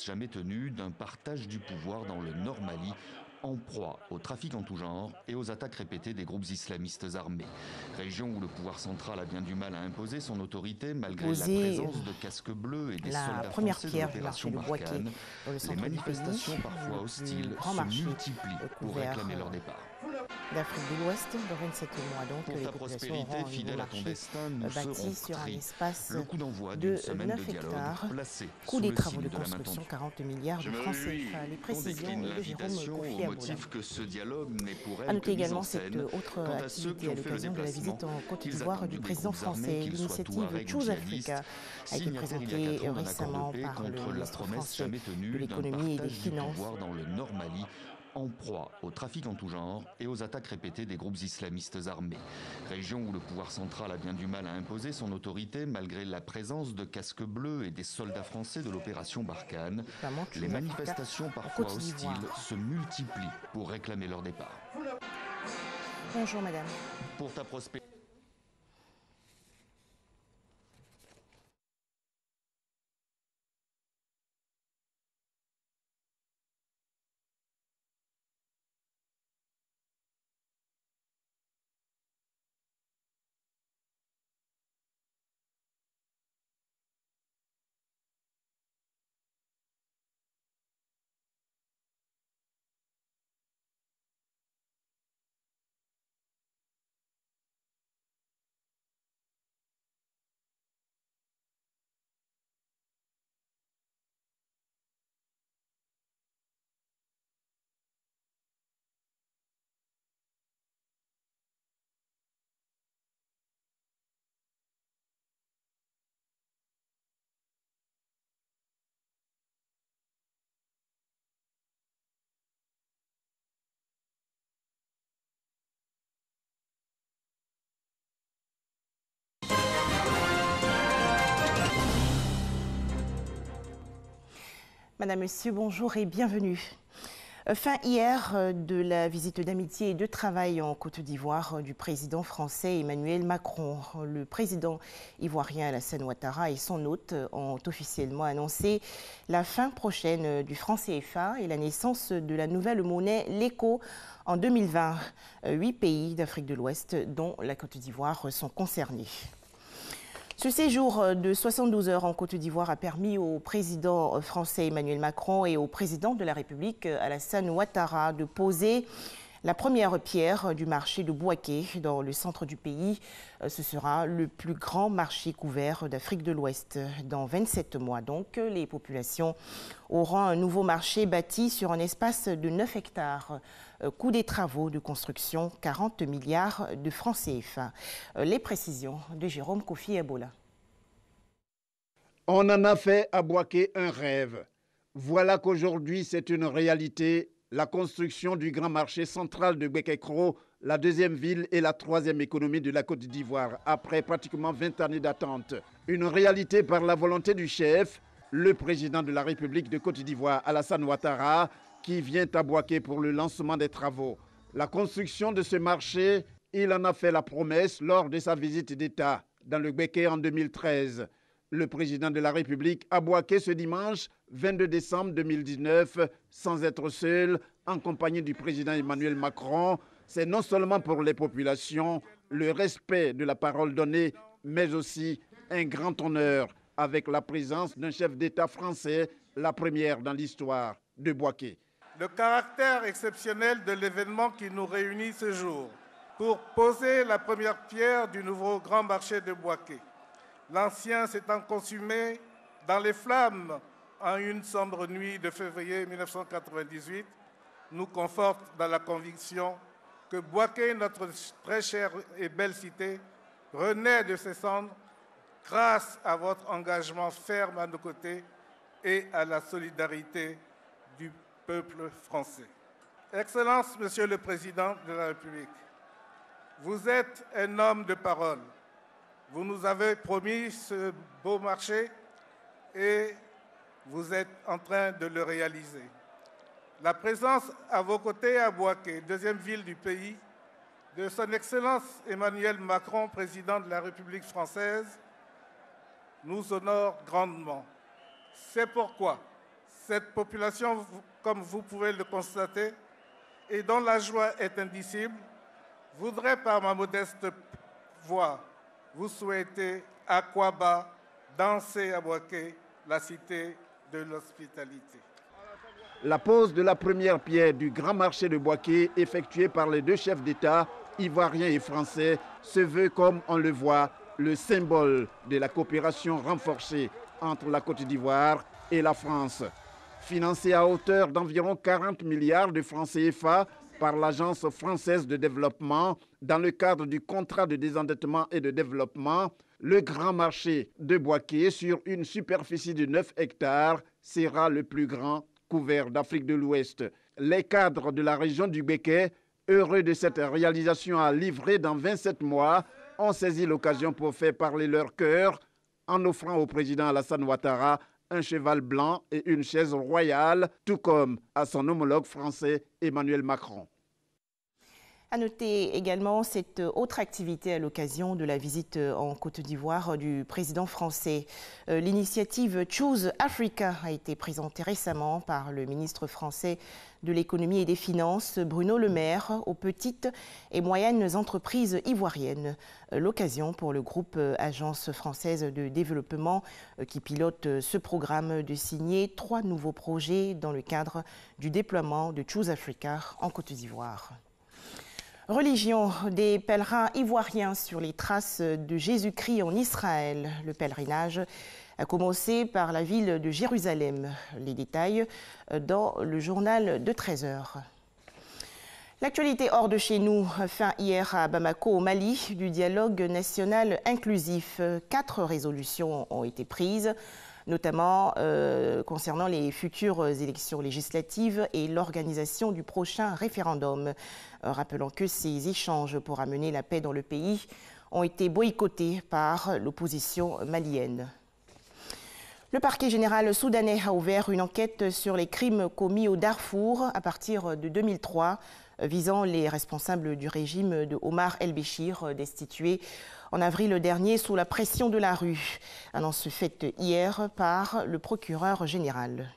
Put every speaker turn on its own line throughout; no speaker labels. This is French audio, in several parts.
promesse jamais tenue d'un partage du pouvoir dans le Nord Mali, en proie au trafic en tout genre et aux attaques répétées des groupes islamistes armés. Région où le pouvoir central a bien du mal à imposer son autorité malgré la présence de casques bleus et des
la
soldats
première
français de
pierre du marché
l'opération
de Bouaké
Barkhane.
dans le
Les
centre du
manifestations
pays,
parfois
le
hostiles
plus grand
se
marché
multiplient pour
couvert
réclamer leur départ.
d'Afrique de l'Ouest. Dans 27 mois, donc,
Pour
les
ta
populations
prospérité,
auront un nouveau
fidèle à ton
marché
destin, nous serons
bâti sur un
tris.
espace
Le coup d'envoi d'une
de
semaine
9
de dialogue
hectares.
placé
Coût
sous
des
le
travaux de
signe de la main
construction,
tendue.
40 milliards de
Je me
francs
réjouis
CFA. Les
qu'on
précisions
décline
de Jérôme
l'invitation au
Kofi Aboula.
motif que ce dialogue n'est pour
À
elle
noter
que mise en
également cette
scène.
autre
Quant à ceux qui
activité à
ont fait le
l'occasion de la
déplacement,
visite en Côte
ils
d'Ivoire du
attendent des
président
groupes armés,
français.
qu'ils soient
L'initiative
touaregs ou
Choose
djihadistes,
Africa a été
signataires il y a
présentée
4 ans d'un accord
récemment
de paix
par le
contre la
ministre
promesse
français
jamais
de
tenue d'un
l'économie et des
partage du
finances.
pouvoir dans le Nord Mali, en proie au trafic en tout genre et aux attaques répétées des groupes islamistes armés. Région où le pouvoir central a bien du mal à imposer son autorité malgré la présence de casques bleus et des soldats français de l'opération Barkhane. Les manifestations parfois hostiles se multiplient pour réclamer leur départ.
Bonjour madame.
Pour ta prospérité.
Madame, Monsieur, bonjour et bienvenue. Fin hier de la visite d'amitié et de travail en Côte d'Ivoire du président français Emmanuel Macron. Le président ivoirien Alassane Ouattara et son hôte ont officiellement annoncé la fin prochaine du franc CFA et la naissance de la nouvelle monnaie, l'ECO, en 2020. 8 pays d'Afrique de l'Ouest, dont la Côte d'Ivoire, sont concernés. Ce séjour de 72 heures en Côte d'Ivoire a permis au président français Emmanuel Macron et au président de la République Alassane Ouattara de poser la première pierre du marché de Bouaké dans le centre du pays. Ce sera le plus grand marché couvert d'Afrique de l'Ouest. Dans 27 mois, donc, les populations auront un nouveau marché bâti sur un espace de 9 hectares. Coût des travaux de construction, 40 milliards de francs CFA. Les précisions de Jérôme Kofi Aboula.
On en a fait à Bouaké un rêve. Voilà qu'aujourd'hui, c'est une réalité. La construction du grand marché central de Bouaké-Kro, la deuxième ville et la troisième économie de la Côte d'Ivoire, après pratiquement 20 années d'attente. Une réalité par la volonté du chef, le président de la République de Côte d'Ivoire, Alassane Ouattara, qui vient à Bouaké pour le lancement des travaux. La construction de ce marché, il en a fait la promesse lors de sa visite d'État dans le Bouaké en 2013. Le président de la République a Bouaké ce dimanche 22 décembre 2019, sans être seul, en compagnie du président Emmanuel Macron. C'est non seulement pour les populations le respect de la parole donnée, mais aussi un grand honneur avec la présence d'un chef d'État français, la première dans l'histoire de Bouaké.
Le caractère exceptionnel de l'événement qui nous réunit ce jour pour poser la première pierre du nouveau grand marché de Bouaké. L'ancien s'étant consumé dans les flammes en une sombre nuit de février 1998, nous conforte dans la conviction que Bouaké, notre très chère et belle cité, renaît de ses cendres grâce à votre engagement ferme à nos côtés et à la solidarité du peuple français. Excellence, Monsieur le Président de la République, vous êtes un homme de parole. Vous nous avez promis ce beau marché et vous êtes en train de le réaliser. La présence à vos côtés à Bouaké, deuxième ville du pays, de son Excellence Emmanuel Macron, président de la République française, nous honore grandement. C'est pourquoi, Cette population, comme vous pouvez le constater, et dont la joie est indicible, voudrait par ma modeste voix vous souhaiter à Kwaba, danser à Bouaké, la cité de l'hospitalité.
La pose de la première pierre du grand marché de Bouaké, effectuée par les deux chefs d'État, ivoiriens et français, se veut, comme on le voit, le symbole de la coopération renforcée entre la Côte d'Ivoire et la France. Financé à hauteur d'environ 40 milliards de francs CFA par l'Agence française de développement dans le cadre du contrat de désendettement et de développement, le grand marché de Bouaké, sur une superficie de 9 hectares, sera le plus grand couvert d'Afrique de l'Ouest. Les cadres de la région du Béquet, heureux de cette réalisation à livrer dans 27 mois, ont saisi l'occasion pour faire parler leur cœur en offrant au président Alassane Ouattara un cheval blanc et une chaise royale, tout comme à son homologue français Emmanuel Macron.
À noter également cette autre activité à l'occasion de la visite en Côte d'Ivoire du président français. L'initiative Choose Africa a été présentée récemment par le ministre français de l'économie et des finances, Bruno Le Maire, aux petites et moyennes entreprises ivoiriennes. L'occasion pour le groupe Agence française de développement qui pilote ce programme de signer 3 nouveaux projets dans le cadre du déploiement de Choose Africa en Côte d'Ivoire. Religion des pèlerins ivoiriens sur les traces de Jésus-Christ en Israël. Le pèlerinage a commencé par la ville de Jérusalem. Les détails dans le journal de 13h. L'actualité hors de chez nous, fin hier à Bamako, au Mali, du dialogue national inclusif. 4 résolutions ont été prises, notamment concernant les futures élections législatives et l'organisation du prochain référendum. Rappelons que ces échanges pour amener la paix dans le pays ont été boycottés par l'opposition malienne. Le parquet général soudanais a ouvert une enquête sur les crimes commis au Darfour à partir de 2003, visant les responsables du régime de Omar el-Béchir, destitué en avril dernier sous la pression de la rue. Annonce faite hier par le procureur général.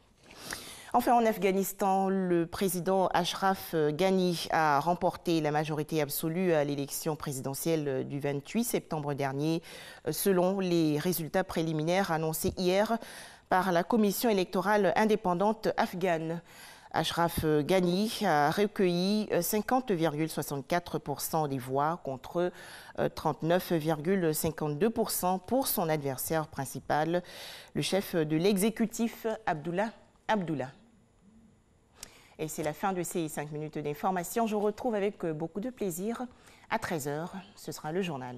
Enfin, en Afghanistan, le président Ashraf Ghani a remporté la majorité absolue à l'élection présidentielle du 28 septembre dernier, selon les résultats préliminaires annoncés hier par la commission électorale indépendante afghane. Ashraf Ghani a recueilli 50,64% des voix contre 39,52% pour son adversaire principal, le chef de l'exécutif Abdullah Abdullah. Et c'est la fin de ces 5 minutes d'information. Je vous retrouve avec beaucoup de plaisir à 13h. Ce sera le journal.